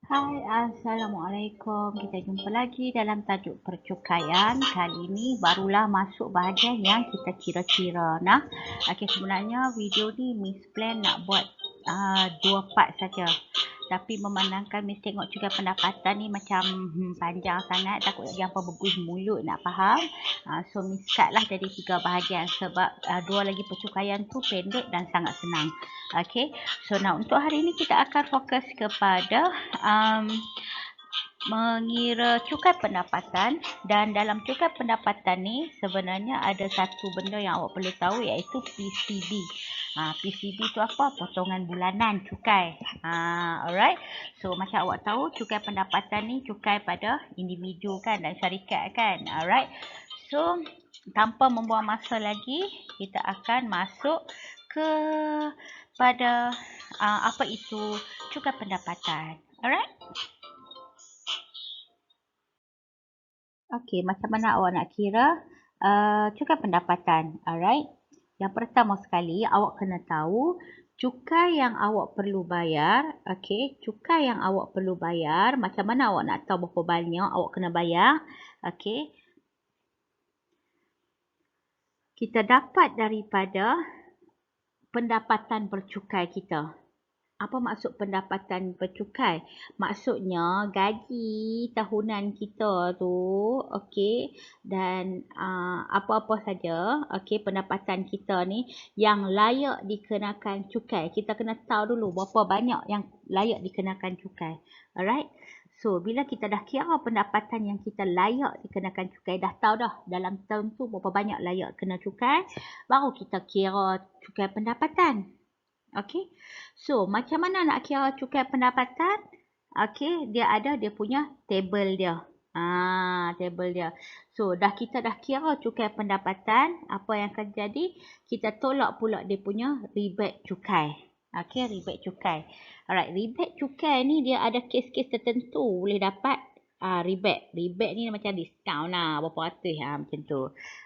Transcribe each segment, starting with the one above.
Hai, Assalamualaikum. Kita jumpa lagi dalam tajuk percukaian. Kali ini barulah masuk bahagian yang kita kira-kira. Sebenarnya video ni Miss Plan nak buat 2 part saja. Tapi memandangkan Miss tengok juga pendapatan ni macam panjang sangat. Takut jangan berbuih mulut nak faham. So Miss cut lah jadi 3 bahagian. Sebab 2 lagi percukaian tu pendek dan sangat senang. Okay, so untuk hari ini kita akan fokus kepada mengira cukai pendapatan, dan dalam cukai pendapatan ni sebenarnya ada satu benda yang awak perlu tahu, iaitu PCB. PCB tu apa? Potongan bulanan cukai. Alright. So macam awak tahu, cukai pendapatan ni cukai pada individu kan dan syarikat kan. Alright. So tanpa membuang masa lagi, kita akan masuk ke pada apa itu cukai pendapatan. Alright. Okey, macam mana awak nak kira cukai pendapatan? Alright. Yang pertama sekali, awak kena tahu cukai yang awak perlu bayar. Okey, cukai yang awak perlu bayar, macam mana awak nak tahu berapa banyak awak kena bayar? Okey. Kita dapat daripada pendapatan bercukai kita. Apa maksud pendapatan bercukai? Maksudnya gaji tahunan kita tu, okey, dan apa-apa saja, okey, pendapatan kita ni yang layak dikenakan cukai. Kita kena tahu dulu berapa banyak yang layak dikenakan cukai. Alright. So, bila kita dah kira pendapatan yang kita layak dikenakan cukai, dah tahu dah dalam tahun tu berapa banyak layak kena cukai, baru kita kira cukai pendapatan. Okey. So, macam mana nak kira cukai pendapatan? Okey, dia ada dia punya table dia. Table dia. So, kita dah kira cukai pendapatan, apa yang akan jadi? Kita tolak pula dia punya rebate cukai. Okey, rebate cukai. Alright, rebate cukai ni dia ada kes-kes tertentu boleh dapat rebate. Rebate ni macam discount lah, berapa ratus macam tu.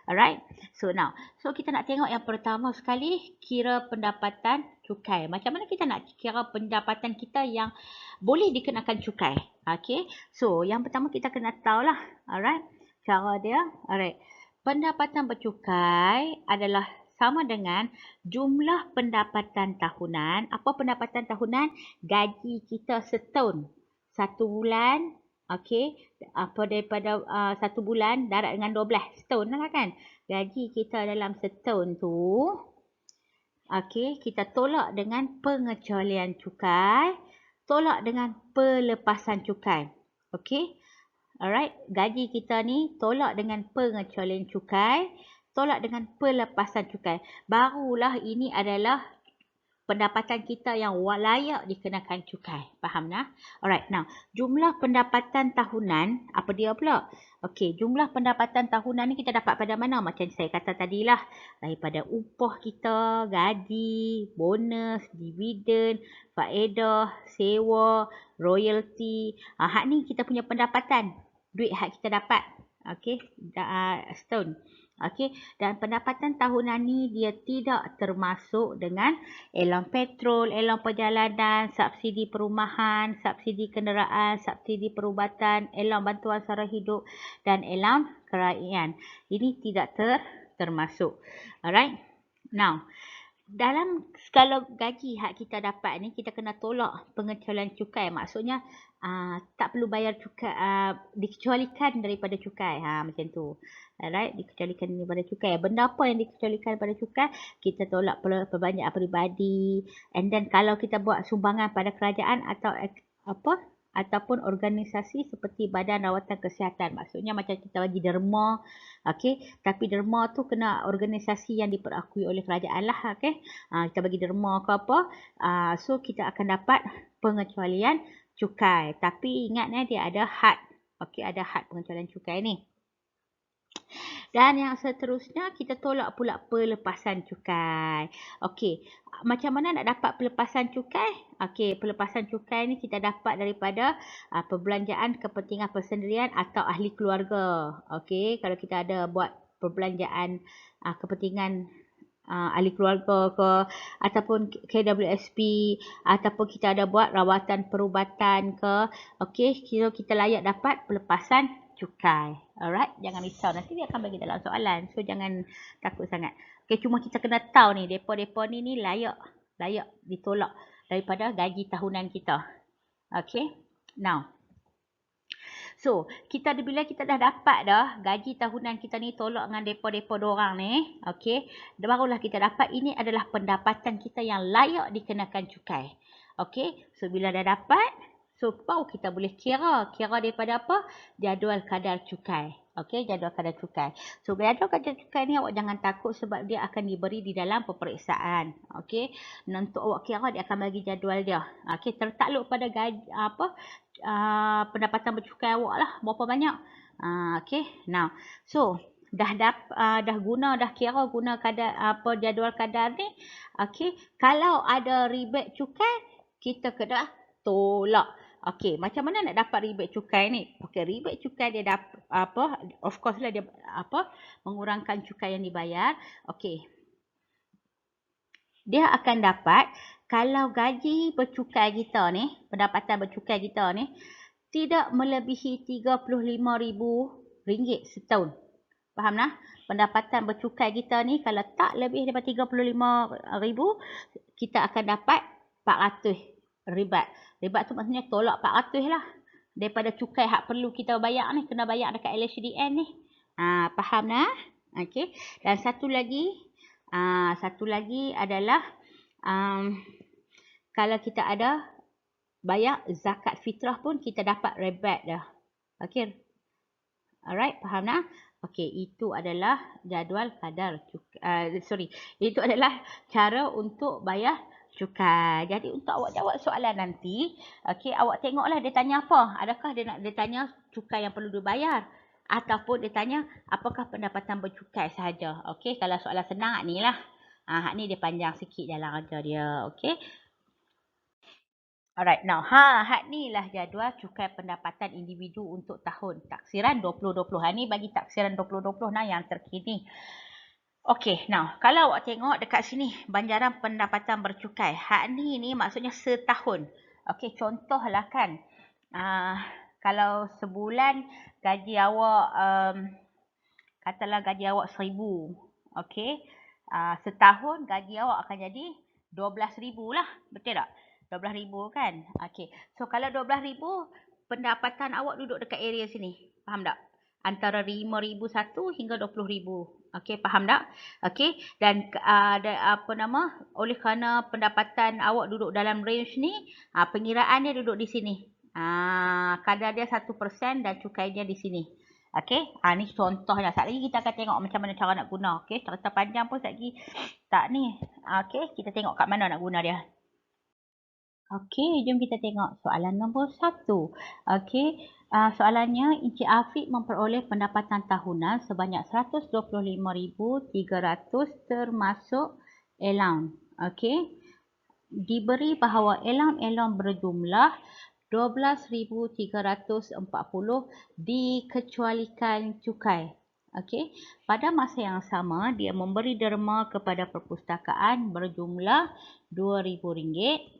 Alright. So kita nak tengok yang pertama sekali, kira pendapatan cukai. Macam mana kita nak kira pendapatan kita yang boleh dikenakan cukai? Okay. So yang pertama kita kena tahulah. Alright. Cara dia. Alright. Pendapatan bercukai adalah sama dengan jumlah pendapatan tahunan. Apa pendapatan tahunan? Gaji kita setahun. 1 bulan. Okey, apa daripada 1 bulan darab dengan 12 setahun lah kan. Gaji kita dalam setahun tu, okey, kita tolak dengan pengecualian cukai, tolak dengan pelepasan cukai. Okey. Alright, gaji kita ni tolak dengan pengecualian cukai, tolak dengan pelepasan cukai. Barulah ini adalah pendapatan kita yang layak dikenakan cukai. Faham tak? Alright, now jumlah pendapatan tahunan, apa dia pula? Okey, jumlah pendapatan tahunan ni kita dapat pada mana? Macam saya kata tadilah, daripada upah kita, gaji, bonus, dividen, faedah, sewa, royalty. Hak ni kita punya pendapatan. Duit hak kita dapat. Okey, setahun. Okey, dan pendapatan tahunan ni dia tidak termasuk dengan elang petrol, elang perjalanan, subsidi perumahan, subsidi kenderaan, subsidi perubatan, elang bantuan sara hidup dan elang kerajaan. Ini tidak termasuk. Alright. Now, dalam skala gaji hak kita dapat ni, kita kena tolak pengecualian cukai. Maksudnya tak perlu bayar cukai, dikecualikan daripada cukai. Macam tu. Alright, dikecualikan daripada cukai. Benda apa yang dikecualikan daripada cukai? Kita tolak perbanyakan peribadi. And then kalau kita buat sumbangan pada kerajaan atau ataupun organisasi seperti Badan Rawatan Kesihatan. Maksudnya macam kita bagi derma. Okey, tapi derma tu kena organisasi yang diperakui oleh kerajaan lah. Okey, kita bagi derma ke apa. So kita akan dapat pengecualian cukai. Tapi ingat dia ada had. Okey, ada had pengecualian cukai ni. Dan yang seterusnya, kita tolak pula pelepasan cukai. Okey, macam mana nak dapat pelepasan cukai? Okey, pelepasan cukai ni kita dapat daripada perbelanjaan kepentingan persendirian atau ahli keluarga. Okey, kalau kita ada buat perbelanjaan kepentingan ahli keluarga ke, ataupun KWSP, ataupun kita ada buat rawatan perubatan ke. Okey, kita layak dapat pelepasan cukai. Alright, jangan risau. Nanti dia akan bagi dalam soalan. So, jangan takut sangat. Okey, cuma kita kena tahu ni, depa-depa ni layak ditolak daripada gaji tahunan kita. Okey, now. So, bila kita dah dapat dah gaji tahunan kita ni tolak dengan depa-depa dorang ni, okey, barulah kita dapat ini adalah pendapatan kita yang layak dikenakan cukai. Okey, so bila dah dapat, so baru kita boleh kira daripada apa? Jadual kadar cukai. Okey, jadual kadar cukai. So, jadual kadar cukai ni awak jangan takut sebab dia akan diberi di dalam peperiksaan. Okey, untuk awak kira dia akan bagi jadual dia. Okey, tertakluk pada gaji pendapatan bercukai awak lah berapa banyak. Okey, now so dah kira guna kadar jadual kadar ni. Okey, kalau ada rebate cukai kita kena tolak. Okey, macam mana nak dapat rebate cukai ni? Okey, rebate cukai dia dapat of course lah dia mengurangkan cukai yang dibayar. Okey, dia akan dapat kalau gaji bercukai kita ni, pendapatan bercukai kita ni tidak melebihi RM35,000 setahun. Faham lah? Pendapatan bercukai kita ni kalau tak lebih daripada RM35,000, kita akan dapat RM400 ribat. Ribat tu maksudnya tolak RM400 lah. Daripada cukai hak perlu kita bayar ni, kena bayar dekat LHDN ni. Faham lah? Okey. Dan satu lagi adalah kalau kita ada bayar zakat fitrah pun kita dapat rebate dah. Okey. Alright, faham tak? Okey, itu adalah jadual kadar cukai. Itu adalah cara untuk bayar cukai. Jadi untuk awak jawab soalan nanti, okey, awak tengoklah dia tanya apa. Adakah dia tanya cukai yang perlu dibayar ataupun dia tanya apakah pendapatan bercukai sahaja. Okey, kalau soalan senang hak ni lah. Hak ni dia panjang sikit dalam ajar dia. Okey. Alright, now hak ni lah jadual cukai pendapatan individu untuk tahun taksiran 2020. Ni bagi taksiran 2020 yang terkini. Okey, now kalau awak tengok dekat sini banjaran pendapatan bercukai. Hak ni maksudnya setahun. Okey, contohlah kan. Kalau sebulan gaji awak katalah gaji awak 1,000. Okey. Setahun gaji awak akan jadi 12,000 lah. Betul tak? 12,000 kan? Okey. So, kalau 12,000, pendapatan awak duduk dekat area sini. Faham tak? Antara 5,001 hingga 20,000. Okey, faham tak? Okey. Dan oleh kerana pendapatan awak duduk dalam range ni, pengiraan dia duduk di sini. Kadar dia 1% dan cukainya di sini. Okey, ni contohnya. Sekejap lagi kita akan tengok macam mana cara nak guna. Okey, cerita panjang pun sekejap lagi tak ni. Okey, kita tengok kat mana nak guna dia. Okey, jom kita tengok soalan nombor 1. Okey, soalannya Encik Afiq memperoleh pendapatan tahunan sebanyak 125,300 termasuk allowance. Okey, diberi bahawa allowance berjumlah 12,340 dikecualikan cukai. Okey, pada masa yang sama dia memberi derma kepada perpustakaan berjumlah RM2,000.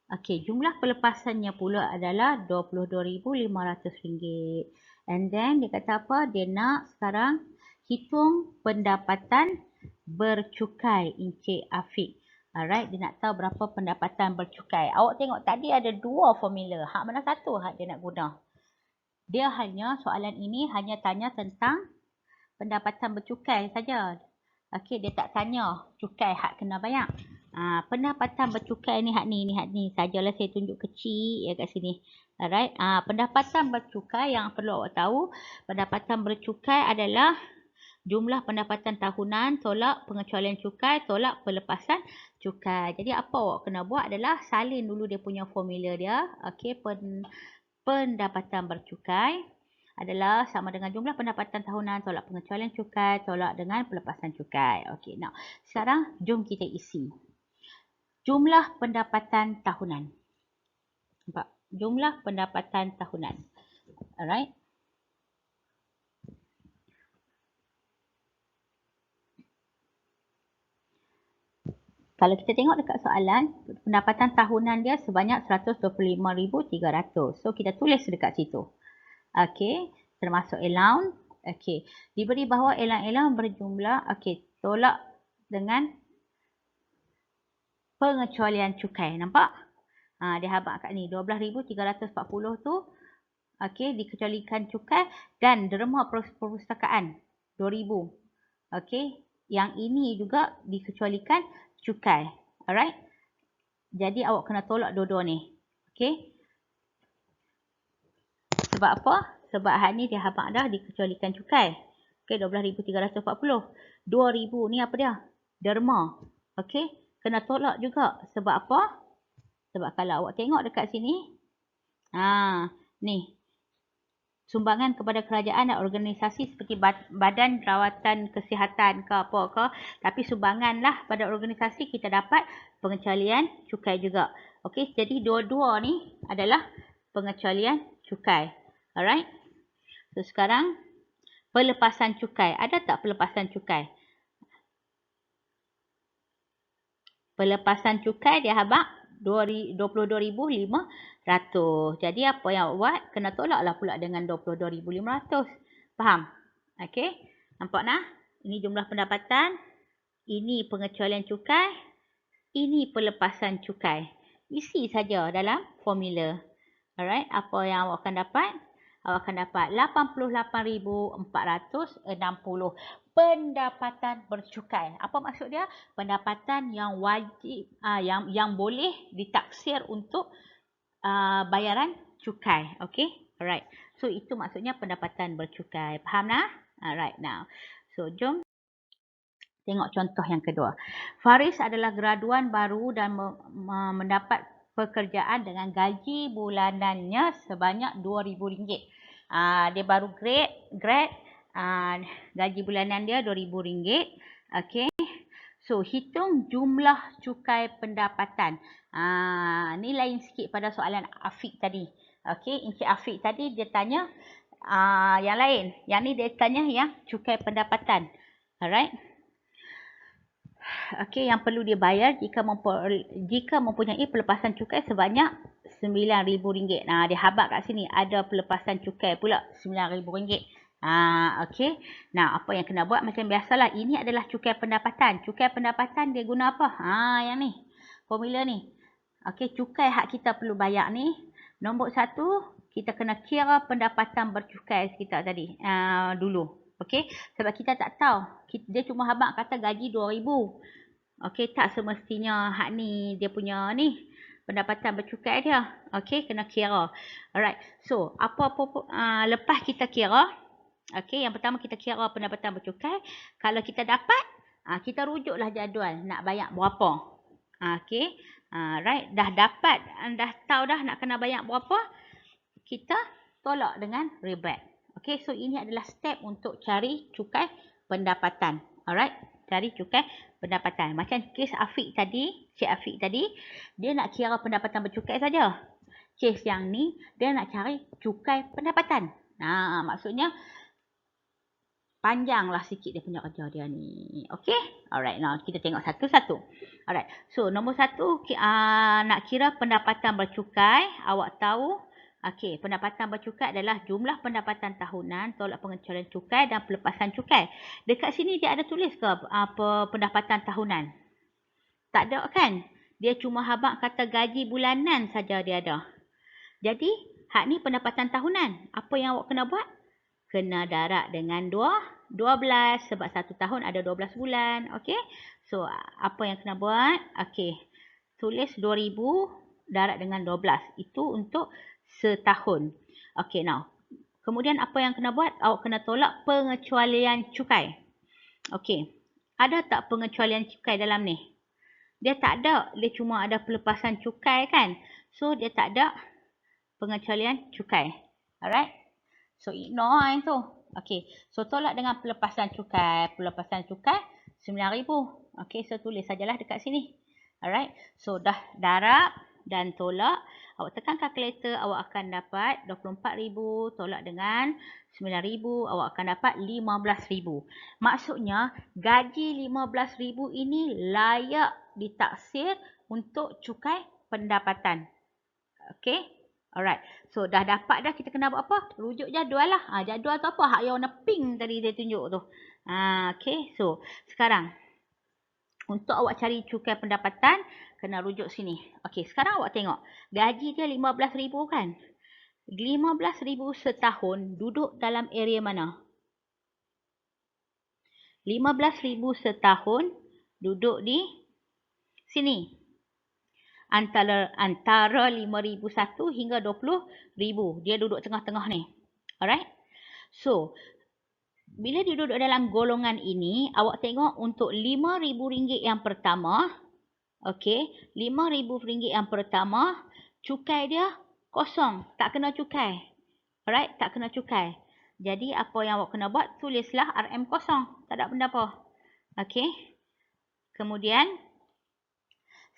Okey, jumlah pelepasannya pula adalah RM22,500. And then dia kata apa? Dia nak sekarang hitung pendapatan bercukai Encik Afiq. Alright, dia nak tahu berapa pendapatan bercukai. Awak tengok tadi ada dua formula. Hak mana satu hak dia nak guna? Dia soalan ini hanya tanya tentang pendapatan bercukai saja. Okey, dia tak tanya cukai hak kena bayar. Pendapatan bercukai ni hak ni sajalah saya tunjuk kecil kat sini. Alright. Pendapatan bercukai yang perlu awak tahu, pendapatan bercukai adalah jumlah pendapatan tahunan tolak pengecualian cukai tolak pelepasan cukai. Jadi apa awak kena buat adalah salin dulu dia punya formula dia. Okey, pendapatan bercukai adalah sama dengan jumlah pendapatan tahunan tolak pengecualian cukai tolak dengan pelepasan cukai. Okey, now sekarang jom kita isi. Jumlah pendapatan tahunan. Nampak? Jumlah pendapatan tahunan. Alright. Kalau kita tengok dekat soalan, pendapatan tahunan dia sebanyak 125,300. So, kita tulis dekat situ. Okey, termasuk allowance. Okey, diberi bahawa allowance berjumlah, okey, tolak dengan pengecualian cukai. Nampak? Dia habaq kat ni. 12,340 tu, okey, dikecualikan cukai dan derma perpustakaan 2,000. Okey, yang ini juga dikecualikan cukai. Alright? Jadi awak kena tolak dua-dua ni. Okey? Sebab apa? Sebab hak ni dia habaq dah dikecualikan cukai. Okey, 12,340. 2,000 ni apa dia? Derma. Okey? Kena tolak juga. Sebab apa? Sebab kalau awak tengok dekat sini, ni. Sumbangan kepada kerajaan dan organisasi seperti badan rawatan kesihatan ke apa ke. Tapi sumbangan lah pada organisasi kita dapat pengecualian cukai juga. Okey, jadi dua-dua ni adalah pengecualian cukai. Alright. So sekarang pelepasan cukai. Ada tak pelepasan cukai? Pelepasan cukai dia habaq 22,500. Jadi apa yang awak buat? Kena tolaklah pula dengan 22,500. Faham? Okey. Nampak nah? Ini jumlah pendapatan. Ini pengecualian cukai. Ini pelepasan cukai. Isi saja dalam formula. Alright. Apa yang awak akan dapat? Awak akan dapat 88,460 pendapatan bercukai. Apa maksud dia? Pendapatan yang wajib, yang boleh ditaksir untuk bayaran cukai. Okay? Alright. So, itu maksudnya pendapatan bercukai. Faham nah? Alright, now. So, jom tengok contoh yang kedua. Faris adalah graduan baru dan mendapat pekerjaan dengan gaji bulanannya sebanyak RM2,000. Dia baru grad, gaji bulanan dia RM2,000. Okey. So, hitung jumlah cukai pendapatan. Ni lain sikit pada soalan Afiq tadi. Okey, Encik Afiq tadi dia tanya yang lain. Yang ni dia tanya yang cukai pendapatan. Alright. Okey, yang perlu dia bayar jika mempunyai pelepasan cukai sebanyak RM9,000. Dia habaq kat sini ada pelepasan cukai pula RM9,000. Okey. Nah, apa yang kena buat macam biasalah. Ini adalah cukai pendapatan. Cukai pendapatan dia guna apa? Yang ni. Formula ni. Okey, cukai hak kita perlu bayar ni. Nombor 1, kita kena kira pendapatan bercukai kita tadi. Dulu. Okey, sebab kita tak tahu. Dia cuma habaq kata gaji RM2,000. Okey, tak semestinya hak ni dia punya ni pendapatan bercukai dia. Okey, kena kira. Alright. So, lepas kita kira, okey, yang pertama kita kira pendapatan bercukai. Kalau kita dapat, kita rujuklah jadual nak bayar berapa. Okey. Right, dah dapat, dah tahu dah nak kena bayar berapa, kita tolak dengan rebate. Okey, so ini adalah step untuk cari cukai pendapatan. Alright, cari cukai pendapatan. Macam kes Afiq tadi, Cik Afiq tadi, dia nak kira pendapatan bercukai saja. Kes yang ni, dia nak cari cukai pendapatan. Maksudnya, panjanglah sikit dia punya kerja dia ni. Okey? Alright, now kita tengok satu-satu. Alright, so nombor 1, nak kira pendapatan bercukai. Awak tahu, okey, pendapatan bercukai adalah jumlah pendapatan tahunan, tolak pengecualian cukai dan pelepasan cukai. Dekat sini dia ada tulis ke apa pendapatan tahunan? Tak ada kan? Dia cuma habaq kata gaji bulanan saja dia ada. Jadi, hak ni pendapatan tahunan. Apa yang awak kena buat? Kena darab dengan 12 sebab 1 tahun ada 12 bulan. Okey? So, apa yang kena buat? Okey. Tulis 2,000 darab dengan 12. Itu untuk setahun. Okey, now. Kemudian apa yang kena buat? Awak kena tolak pengecualian cukai. Okey. Ada tak pengecualian cukai dalam ni? Dia tak ada. Dia cuma ada pelepasan cukai kan? So, dia tak ada pengecualian cukai. Alright? So, ignore yang tu. Okey. So, tolak dengan pelepasan cukai. Pelepasan cukai, RM9,000. Okey, so tulis sajalah dekat sini. Alright. So, dah darab dan tolak. Awak tekan kalkulator, awak akan dapat 24,000 tolak dengan 9,000. Awak akan dapat 15,000. Maksudnya, gaji 15,000 ini layak ditaksir untuk cukai pendapatan. Okey. Alright. So dah dapat dah, kita kena buat apa? Rujuk jadual lah. Jadual tu apa? Hak yang warna pink tadi dia tunjuk tu. Okey. So sekarang untuk awak cari cukai pendapatan, kena rujuk sini. Okey, sekarang awak tengok. Gaji dia 15,000 kan? 15,000 setahun duduk dalam area mana? 15,000 setahun duduk di sini. Antara 5,001 hingga 20,000. Dia duduk tengah-tengah ni. Alright? So, bila dia duduk dalam golongan ini, awak tengok untuk RM5,000 yang pertama, okey, RM5,000 yang pertama, cukai dia kosong, tak kena cukai. Alright, tak kena cukai. Jadi apa yang awak kena buat, tulislah RM kosong, tak ada benda apa. Okey. Kemudian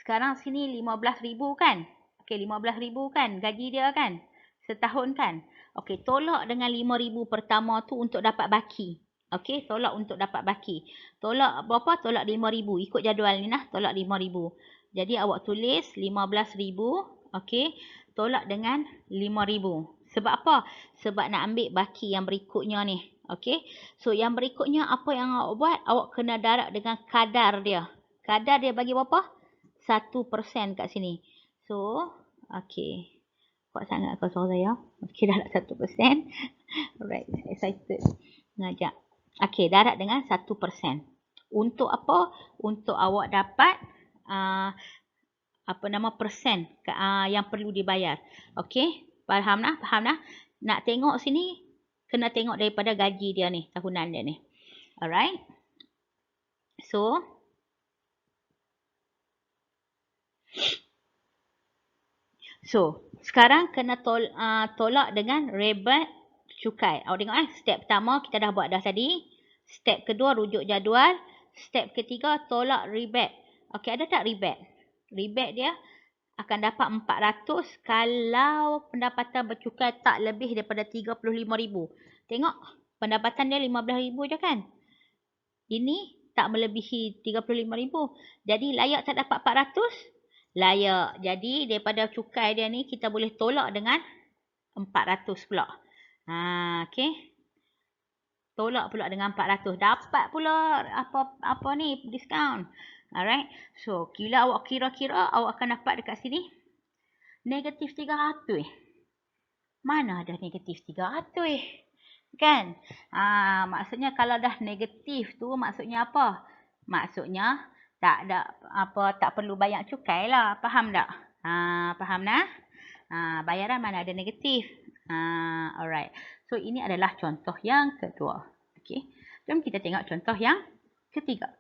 sekarang sini 15,000 kan? Okey, 15,000 kan gaji dia kan? Setahun kan? Okey, tolak dengan 5,000 pertama tu untuk dapat baki. Okey, tolak untuk dapat baki. Tolak berapa? Tolak 5,000. Ikut jadual ni lah, tolak 5,000. Jadi awak tulis 15,000. Okey, tolak dengan 5,000. Sebab apa? Sebab nak ambil baki yang berikutnya ni. Okey, so yang berikutnya apa yang awak buat? Awak kena darab dengan kadar dia. Kadar dia bagi berapa? 1% kat sini. So, okey. Kuat sangat kau suara saya. Okey, darab 1%. Alright, excited. Ngajak. Okey, darab dengan 1%. Untuk apa? Untuk awak dapat persen yang perlu dibayar. Okey, faham dah? Faham dah? Nak tengok sini, kena tengok daripada gaji dia ni, tahunan dia ni. Alright. So, sekarang kena tolak dengan rebate cukai. Awak tengok step pertama kita dah buat dah tadi. Step kedua rujuk jadual. Step ketiga tolak rebate. Okey, ada tak rebate? Rebate dia akan dapat 400 kalau pendapatan bercukai tak lebih daripada 35,000. Tengok, pendapatan dia 15,000 je kan? Ini tak melebihi 35,000. Jadi layak tak dapat 400? Layak. Jadi daripada cukai dia ni kita boleh tolak dengan 400 pula. Okey. Tolak pula dengan 400. Dapat pula apa ni diskaun. Alright. So, bila awak kira-kira awak akan dapat dekat sini negatif 300. Mana ada negatif 300? Kan? Maksudnya kalau dah negatif tu maksudnya apa? Maksudnya tak perlu bayar cukai lah. Faham tak? Faham dah? Bayaran mana ada negatif. Alright. So ini adalah contoh yang kedua. Okey. Jom kita tengok contoh yang ketiga.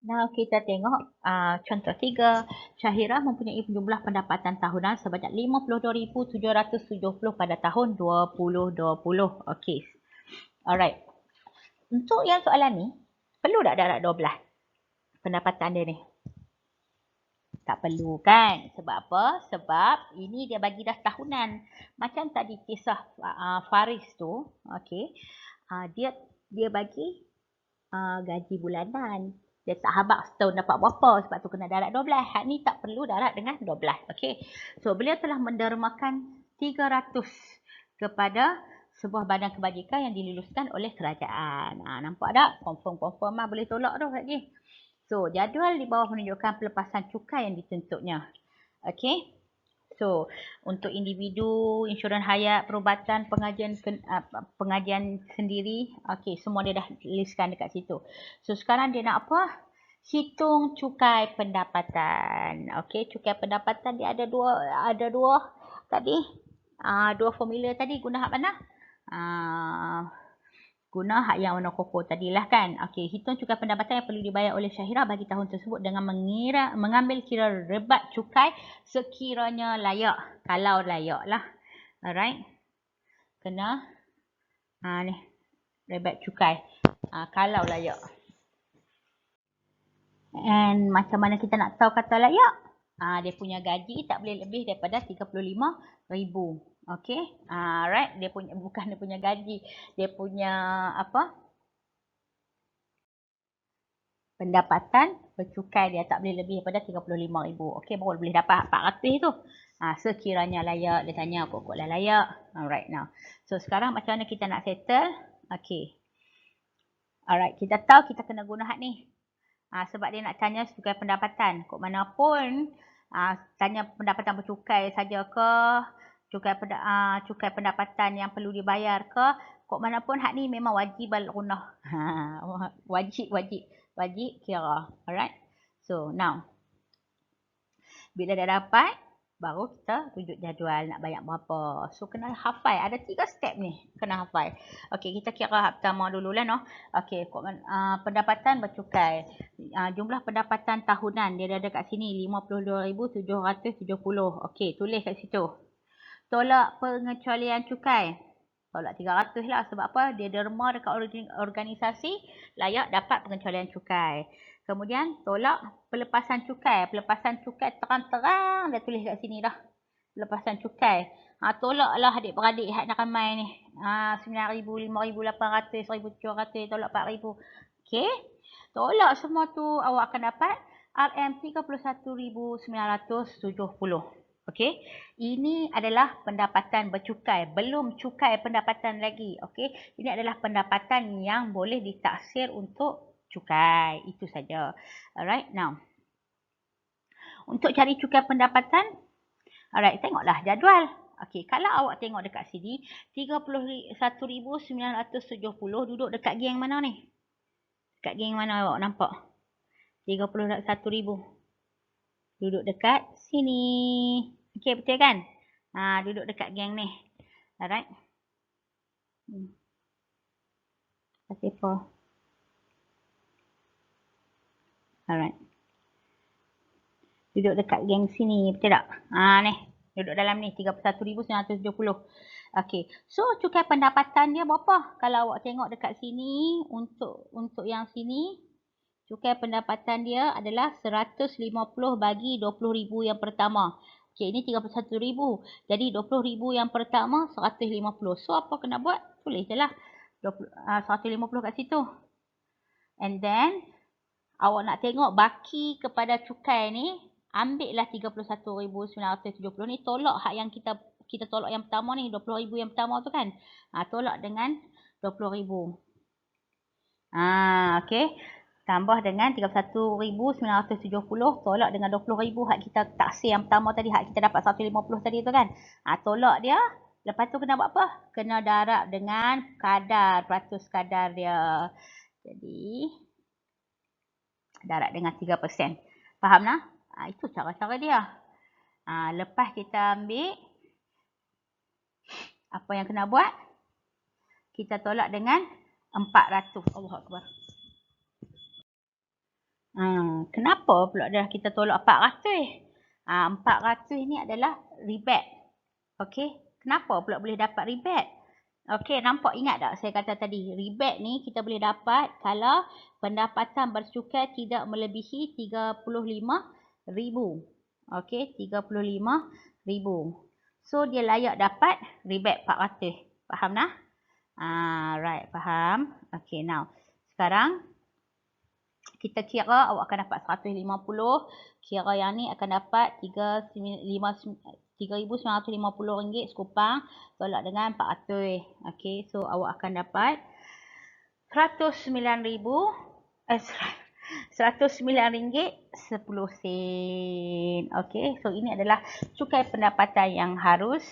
Now kita tengok contoh 3. Syahira mempunyai jumlah pendapatan tahunan sebanyak 52,770 pada tahun 2020. Okey. Alright. Untuk yang soalan ni, perlu tak darab 12 pendapatan dia ni? Tak perlu kan? Sebab apa? Sebab ini dia bagi dah tahunan. Macam tadi kisah Faris tu, okey. Dia bagi gaji bulanan. Dia tak habaq setahun dapat berapa, sebab tu kena darab 12. Hak ni tak perlu darab dengan 12. Okey. So beliau telah mendermakan 300 kepada sebuah badan kebajikan yang diluluskan oleh kerajaan. Nampak tak? Confirm lah boleh tolak tu lagi. So jadual di bawah menunjukkan pelepasan cukai yang dituntutnya. Okey. So, untuk individu, insurans hayat, perubatan, pengajian sendiri, okey, semua dia dah listkan dekat situ. So, sekarang dia nak apa? Hitung cukai pendapatan. Okey, cukai pendapatan dia ada dua tadi. Dua formula tadi guna hak mana? Guna hak yang warna koko tadilah kan. Okey, hitung cukai pendapatan yang perlu dibayar oleh Syahira bagi tahun tersebut dengan mengambil kira rebat cukai sekiranya layak. Kalau layak lah. Alright. Kena ni rebat cukai. Kalau layak. And macam mana kita nak tahu kata layak? Dia punya gaji tak boleh lebih daripada 35,000. Okey. Right. Bukan dia punya gaji. Dia punya apa? pendapatan bercukai dia tak boleh lebih daripada 35,000. Okey, baru boleh dapat 400 tu. Sekiranya layak, dia tanya pokoklah layak. Alright, now. So, sekarang macam mana kita nak settle? Okey. Alright, kita tahu kita kena guna had ni. Sebab dia nak tanya cukai pendapatan. Kok mana pun, tanya pendapatan bercukai saja ke, cukai pendapatan yang perlu dibayar ke, kok mana pun had ni memang wajib al-gunah. Wajib kira. Alright. So, now. Bila dah dapat, baru kita rujuk jadual nak bayar berapa. So, kena hafal. Ada 3 step ni. Kena hafal. Okey, kita kira pertama dulu lah. No? Okey, pendapatan bercukai. Jumlah pendapatan tahunan. Dia ada kat sini. 52,770. Okey, tulis kat situ. Tolak pengecualian cukai. Tolak 300 lah. Sebab apa? Dia derma dekat organisasi. Layak dapat pengecualian cukai. Kemudian tolak pelepasan cukai. Pelepasan cukai terang-terang dah tulis kat sini dah. Pelepasan cukai. Tolaklah adik-beradik hak nak ramai ni. 9,000, 5,800, 1,700, tolak 4,000. Okey. Tolak semua tu awak akan dapat RM31,970. Okey. Ini adalah pendapatan bercukai. Belum cukai pendapatan lagi. Okey. Ini adalah pendapatan yang boleh ditaksir untuk cukai. Itu saja. Alright, now. Untuk cari cukai pendapatan, alright, tengoklah jadual. Okey, kalau awak tengok dekat sini, 31,970 duduk dekat geng mana ni? Dekat geng mana awak nampak? 31,000. Duduk dekat sini. Okey, betul kan? Duduk dekat geng ni. Alright. Kasih apa? Alright. Duduk dekat geng sini, betul tak? Ni. Duduk dalam ni, 31,970. Okey. So, cukai pendapatan dia berapa? Kalau awak tengok dekat sini, untuk yang sini, cukai pendapatan dia adalah 150 bagi 20,000 yang pertama. Okey, ini 31,000. Jadi, 20,000 yang pertama, 150. So, apa kena buat? Tulis je lah. 150 kat situ. And then, awak nak tengok baki kepada cukai ni, ambillah 31,970 ni, tolak hak yang kita tolak yang pertama ni, 20,000 yang pertama tu kan. Tolak dengan 20,000. Okey. Tambah dengan 31,970, tolak dengan 20,000 hak kita taksir yang pertama tadi, hak kita dapat 150 tadi tu kan. Tolak dia. Lepas tu kena buat apa? Kena darab dengan kadar, peratus kadar dia. Jadi, darab dengan 3%. Faham tak? Itu cara-cara dia. Lepas kita ambil, apa yang kena buat? Kita tolak dengan 400. Allahuakbar. Kenapa pula dah kita tolak 400? 400 ni adalah rebate. Okey. Kenapa pula boleh dapat rebate? Okey, nampak ingat tak saya kata tadi? Rebate ni kita boleh dapat kalau pendapatan bercukai tidak melebihi 35,000. Okey, 35,000. So, dia layak dapat rebate 400. Faham tak? Right, faham. Okey, now. Sekarang, kita kira awak akan dapat 150. Kira yang ni akan dapat RM3,950 sekupang. Tolak dengan 400. Okey, so awak akan dapat RM109.10. Okey, so ini adalah cukai pendapatan yang harus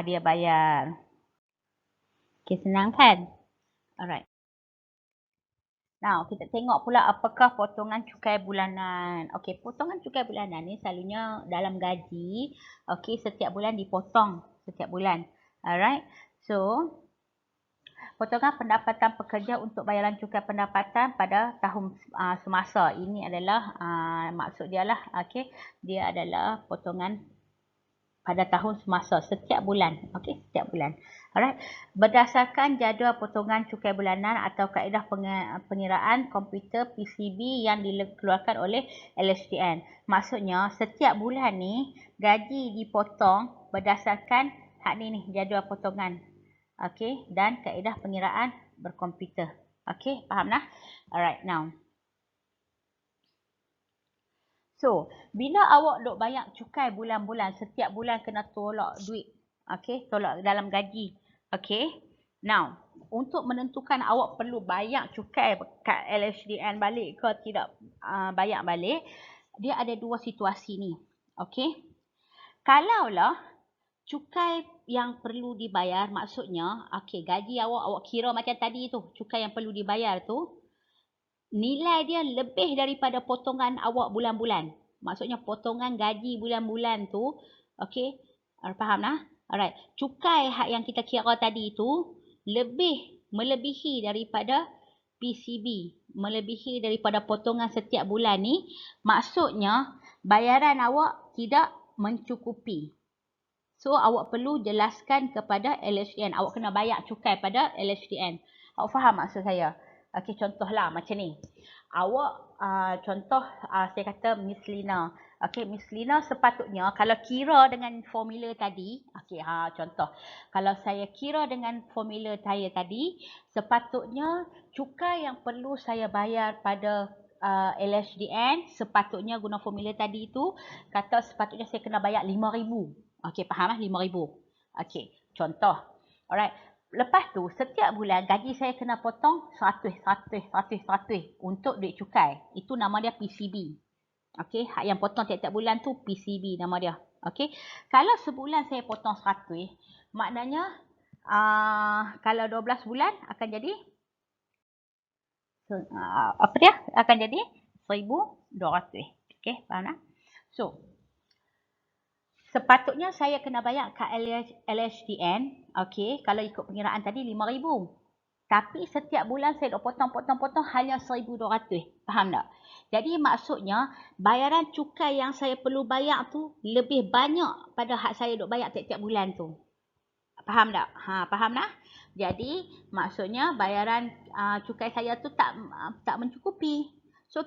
dia bayar. Okey, senang kan? Alright. Now, kita tengok pula apakah potongan cukai bulanan. Okey, potongan cukai bulanan ni selalunya dalam gaji. Okey, setiap bulan dipotong. Setiap bulan. Alright. So, potongan pendapatan pekerja untuk bayaran cukai pendapatan pada tahun semasa. Ini adalah, maksud dia lah. Okey, dia adalah potongan pada tahun semasa. Setiap bulan. Okey, setiap bulan. Alright. Berdasarkan jadual potongan cukai bulanan atau kaedah pengiraan komputer PCB yang dikeluarkan oleh LHDN. Maksudnya, setiap bulan ni gaji dipotong berdasarkan hak ni jadual potongan. Okey, dan kaedah pengiraan berkomputer. Okey, faham tak? Alright, now. So, bila awak duk bayar cukai bulan-bulan, setiap bulan kena tolak duit. Okay, tolak dalam gaji. Okay. Now, untuk menentukan awak perlu bayar cukai kat LHDN balik ke tidak bayar balik, dia ada dua situasi ni. Okay. Kalaulah cukai yang perlu dibayar, maksudnya, okay, gaji awak kira macam tadi tu, cukai yang perlu dibayar tu, nilai dia lebih daripada potongan awak bulan-bulan. Maksudnya potongan gaji bulan-bulan tu, okey, faham lah? Alright, cukai hak yang kita kira tadi tu melebihi daripada PCB, melebihi daripada potongan setiap bulan ni, maksudnya bayaran awak tidak mencukupi. So, awak perlu jelaskan kepada LHDN. Awak kena bayar cukai pada LHDN. Awak faham maksud saya? Okey, contohlah macam ni. Awak, contoh saya kata Miss Lina. Okey, Miss Lina sepatutnya kalau kira dengan formula tadi, okey, contoh. Kalau saya kira dengan formula saya tadi, sepatutnya cukai yang perlu saya bayar pada LHDN, sepatutnya guna formula tadi tu, kata sepatutnya saya kena bayar RM5,000. Okey, faham lah? RM5,000. Okey, contoh. Alright. Lepas tu, setiap bulan gaji saya kena potong 100 untuk duit cukai. Itu nama dia PCB. Okey, hak yang potong tiap-tiap bulan tu PCB nama dia. Okey. Kalau sebulan saya potong 100, maknanya kalau 12 bulan akan jadi apa dia? Akan jadi 1,200. Okey, faham tak? So, sepatutnya saya kena bayar kat LHDN, okey, kalau ikut pengiraan tadi RM5,000. Tapi setiap bulan saya dok potong hanya RM1,200. Faham tak? Jadi maksudnya bayaran cukai yang saya perlu bayar tu lebih banyak pada hak saya dok bayar tiap-tiap bulan tu. Faham tak? Faham tak? Jadi maksudnya bayaran cukai saya tu tak mencukupi. So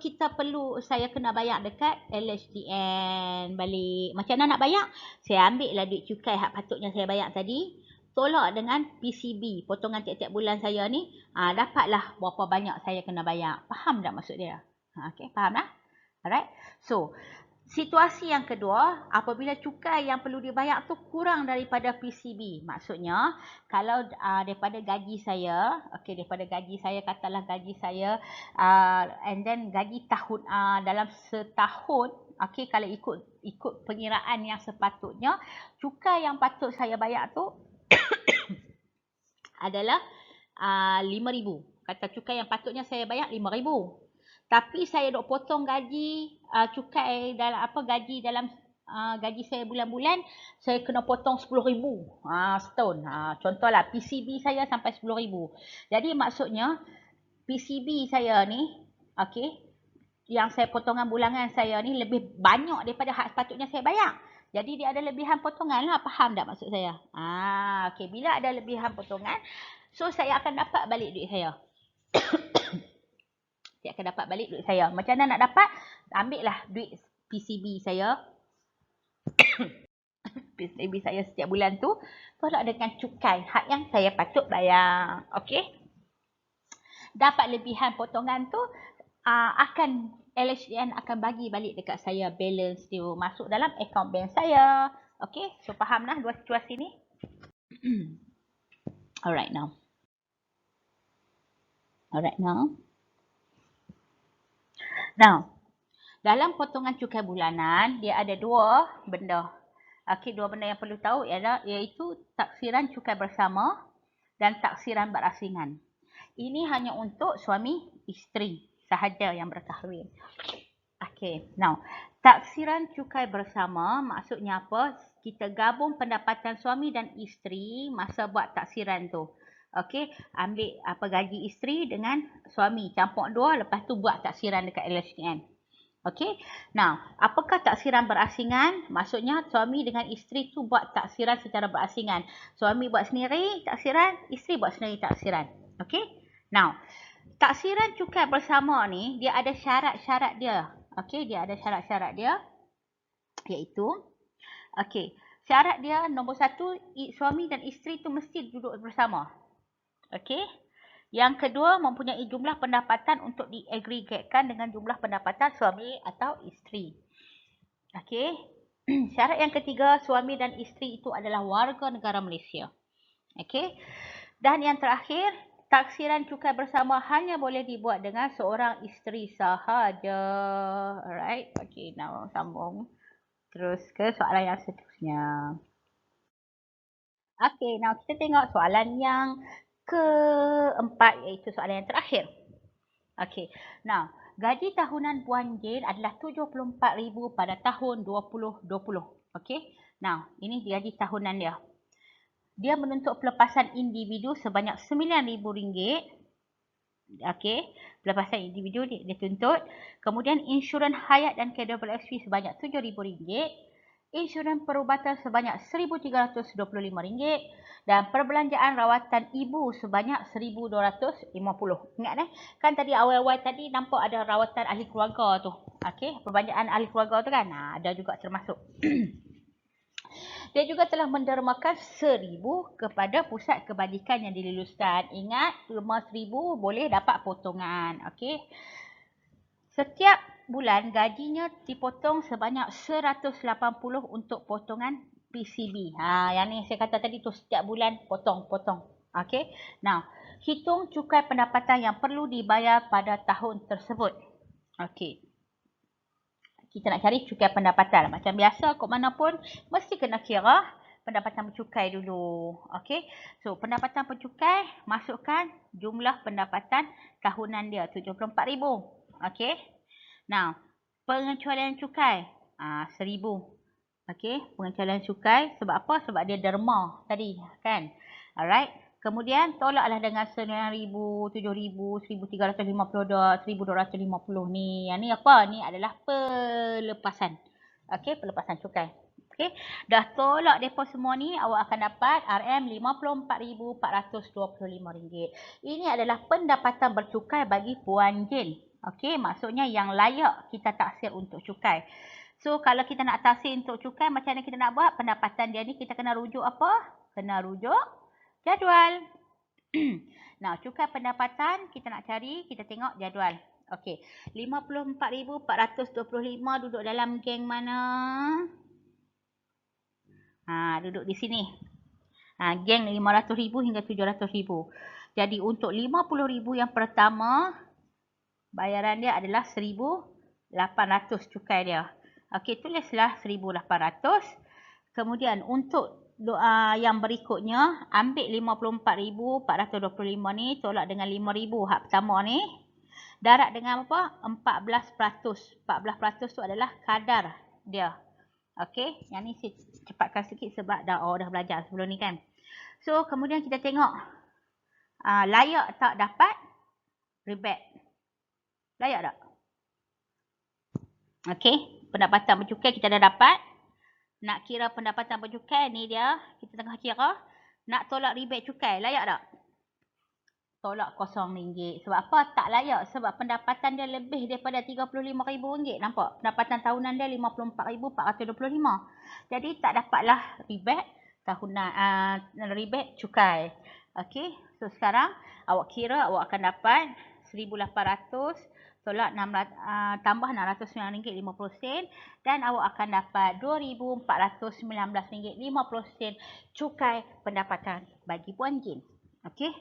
saya kena bayar dekat LHDN balik. Macam mana nak bayar? Saya ambil lah duit cukai hak patutnya saya bayar tadi. Tolak dengan PCB, potongan tiap-tiap bulan saya ni. Dapatlah berapa banyak saya kena bayar. Faham tak maksud dia? Okay, faham tak? Alright. So, situasi yang kedua, apabila cukai yang perlu dibayar tu kurang daripada PCB. Maksudnya, kalau daripada gaji saya, okey, daripada gaji saya, katalah gaji saya, and then gaji tahun, dalam setahun, okey, kalau ikut pengiraan yang sepatutnya, cukai yang patut saya bayar tu adalah RM5,000. Kata cukai yang patutnya saya bayar RM5,000. Tapi saya dok potong gaji cukai dalam gaji dalam gaji saya bulan-bulan, saya kena potong RM10,000 setahun. Contohlah PCB saya sampai RM10,000. Jadi maksudnya PCB saya ni, okey, yang saya potongan bulangan saya ni lebih banyak daripada hak sepatutnya saya bayar. Jadi dia ada lebihan potongan lah. Faham tak maksud saya? Okey, bila ada lebihan potongan, so saya akan dapat balik duit saya. Saya akan dapat balik duit saya. Macam mana nak dapat? Ambil lah duit PCB saya. PCB saya setiap bulan tu. Tolak dengan cukai hak yang saya patut bayar. Okey? Dapat lebihan potongan tu, LHDN akan bagi balik dekat saya balance dia. Masuk dalam account bank saya. Okey? So, faham lah dua situasi ni? Alright now. Now, dalam potongan cukai bulanan, dia ada dua benda. Okey, dua benda yang perlu tahu iaitu taksiran cukai bersama dan taksiran berasingan. Ini hanya untuk suami isteri sahaja yang berkahwin. Okey, now, taksiran cukai bersama maksudnya apa? Kita gabung pendapatan suami dan isteri masa buat taksiran tu. Okey, ambil gaji isteri dengan suami, campur dua, lepas tu buat taksiran dekat LHDN. Okey, now, apakah taksiran berasingan? Maksudnya suami dengan isteri tu buat taksiran secara berasingan. Suami buat sendiri taksiran, isteri buat sendiri taksiran. Okey, now, taksiran cukai bersama ni, dia ada syarat-syarat dia. Okey, dia ada syarat-syarat dia, iaitu, okey, syarat dia nombor 1, suami dan isteri tu mesti duduk bersama. Okey. Yang kedua, mempunyai jumlah pendapatan untuk diagregatkan dengan jumlah pendapatan suami atau isteri. Okey. Syarat yang ketiga, suami dan isteri itu adalah warga negara Malaysia. Okey. Dan yang terakhir, taksiran cukai bersama hanya boleh dibuat dengan seorang isteri sahaja. Alright. Okey, now sambung terus ke soalan yang seterusnya. Okey, now kita tengok soalan yang keempat, iaitu soalan yang terakhir. Okey, now gaji tahunan Puan Jane adalah 74,000 pada tahun 2020. Okey, now ini gaji tahunan dia. Dia menuntut pelepasan individu sebanyak RM9,000. Okey, pelepasan individu dia tuntut. Kemudian insurans hayat dan KWSP sebanyak RM7,000. Insurans perubatan sebanyak RM1,325 dan perbelanjaan rawatan ibu sebanyak RM1,250. Ingat kan tadi awal-awal tadi nampak ada rawatan ahli keluarga tu. Okey, perbelanjaan ahli keluarga tu kan. Ada juga termasuk. Dia juga telah mendermakan RM1,000 kepada pusat kebajikan yang diluluskan. Ingat, cuma RM1,000 boleh dapat potongan. Okey. Setiap bulan gajinya dipotong sebanyak 180 untuk potongan PCB. Yang ni saya kata tadi tu setiap bulan potong. Okey. Now, hitung cukai pendapatan yang perlu dibayar pada tahun tersebut. Okey. Kita nak cari cukai pendapatan. Macam biasa, kok mana pun mesti kena kira pendapatan bercukai dulu. Okey. So, pendapatan bercukai, masukkan jumlah pendapatan tahunan dia. 74,000. Okey. Now, pengecualian cukai. RM1,000. Okey. Pengecualian cukai. Sebab apa? Sebab dia derma tadi. Kan? Alright. Kemudian, tolaklah dengan RM9,000, RM7,000, RM1,350, RM1,250 ni. Yang ni apa? Ni adalah pelepasan. Okey, pelepasan cukai. Okey, dah tolak depa semua ni, awak akan dapat RM54,425. Ini adalah pendapatan bercukai bagi Puan Jane. Okey, maksudnya yang layak kita taksir untuk cukai. So, kalau kita nak taksir untuk cukai, macam mana kita nak buat? Pendapatan dia ni kita kena rujuk apa? Kena rujuk jadual. Nah, cukai pendapatan kita nak cari, kita tengok jadual. Okey, 54,425 duduk dalam geng mana? Duduk di sini. Geng 500,000 hingga 700,000. Jadi untuk 50,000 yang pertama, bayaran dia adalah 1,800 cukai dia. Okey, tulislah 1,800. Kemudian untuk yang berikutnya, ambil 54,425 ni, tolak dengan 5,000 hak pertama ni. Darab dengan apa? 14%. 14% tu adalah kadar dia. Okey, yang ni saya cepatkan sikit sebab dah belajar sebelum ni kan. So, kemudian kita tengok layak tak dapat rebate. Layak tak? Okey, pendapatan bercukai kita dah dapat. Nak kira pendapatan bercukai ni dia, kita tengah kira. Nak tolak rebate cukai, layak tak? Tolak RM0. Sebab apa? Tak layak. Sebab pendapatan dia lebih daripada RM35,000. Nampak? Pendapatan tahunan dia RM54,425. Jadi tak dapatlah rebate tahunan, rebate cukai. Okey. So sekarang awak kira awak akan dapat 1,800 tolak tambah RM609.50 dan awak akan dapat RM2,419.50 cukai pendapatan bagi Puan Jane. Okey.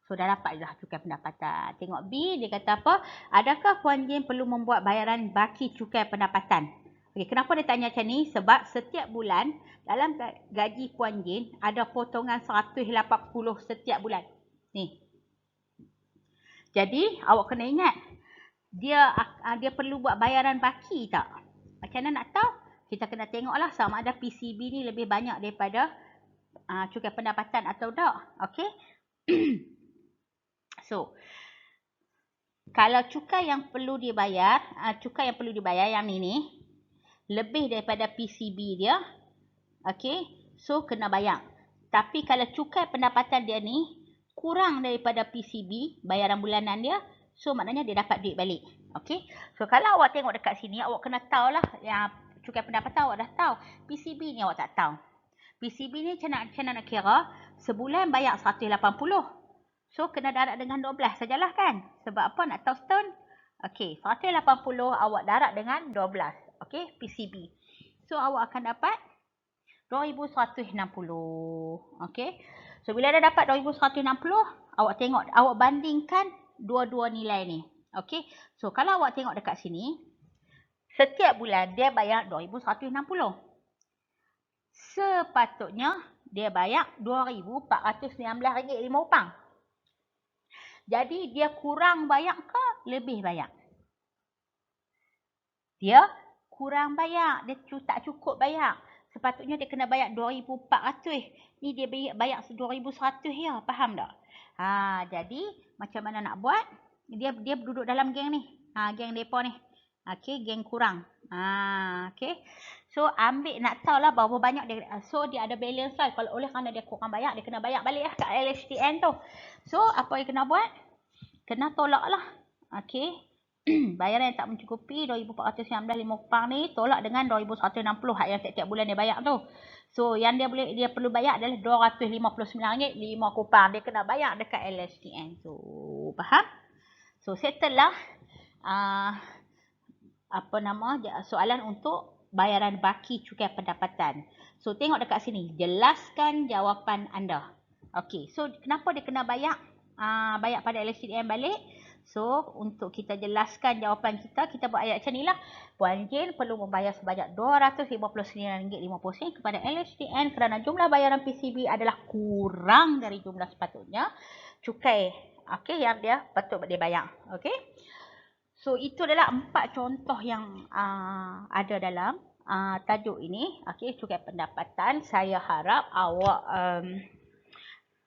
So, dah dapat dah cukai pendapatan. Tengok B, dia kata apa? Adakah Puan Jane perlu membuat bayaran baki cukai pendapatan? Okay, kenapa dia tanya macam ni? Sebab setiap bulan, dalam gaji Puan Jane, ada potongan 180 setiap bulan. Ni. Jadi, awak kena ingat, dia perlu buat bayaran baki tak? Macam mana nak tahu? Kita kena tengoklah sama ada PCB ni lebih banyak daripada cukai pendapatan atau tak. Okay? So, kalau cukai yang perlu dibayar yang ni lebih daripada PCB dia, okey, so kena bayar. Tapi kalau cukai pendapatan dia ni kurang daripada PCB, bayaran bulanan dia, so maknanya dia dapat duit balik. Okey, so kalau awak tengok dekat sini, awak kena tahulah yang cukai pendapatan awak dah tahu. PCB ni awak tak tahu. PCB ni macam mana nak kira? Sebulan bayar 180. So, kena darab dengan 12 sajalah kan? Sebab apa? Nak tahu setahun? Okey, 180 awak darab dengan 12. Okey, PCB. So awak akan dapat 2160. Okey. So bila dah dapat 2160, awak tengok, awak bandingkan dua-dua nilai ni. Okey. So kalau awak tengok dekat sini, setiap bulan dia bayar 2160. Sepatutnya dia bayar RM2,419.05. Jadi dia kurang bayar ke lebih bayar? Dia kurang bayar. Dia tak cukup bayar. Sepatutnya dia kena bayar 2,400. Ni dia bayar 2,100 ya. Faham tak? Jadi macam mana nak buat? Dia duduk dalam geng ni. Geng depa ni. Okey, geng kurang. Okey. So ambil, nak tahulah berapa banyak dia. So dia ada balance lah. Kalau oleh kerana dia kurang bayar, dia kena bayar balik lah kat LHDN tu. So apa yang kena buat? Kena tolak lah. Okey. Bayaran yang tak mencukupi RM2,419.05 ni tolak dengan RM2,160 hak yang setiap bulan dia bayar tu. So yang dia perlu bayar adalah RM259.05. Dia kena bayar dekat LHDN tu. Faham? So settle lah soalan untuk bayaran baki cukai pendapatan. So tengok dekat sini, jelaskan jawapan anda. Okey, so kenapa dia kena bayar pada LHDN balik? So untuk kita jelaskan jawapan kita buat ayat macam ni lah. Puan Jane perlu membayar sebanyak RM259.50 kepada LHDN kerana jumlah bayaran PCB adalah kurang dari jumlah sepatutnya cukai yang dia patut dia bayar. Okey. So itu adalah 4 contoh yang ada dalam tajuk ini. Okey, cukai pendapatan. Saya harap awak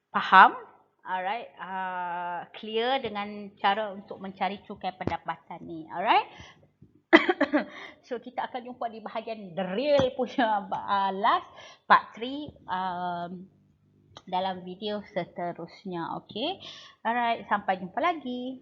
faham. Alright, clear dengan cara untuk mencari cukai pendapatan ni. Alright. So kita akan jumpa di bahagian the real punya last part 3 dalam video seterusnya. Okay. Alright, sampai jumpa lagi.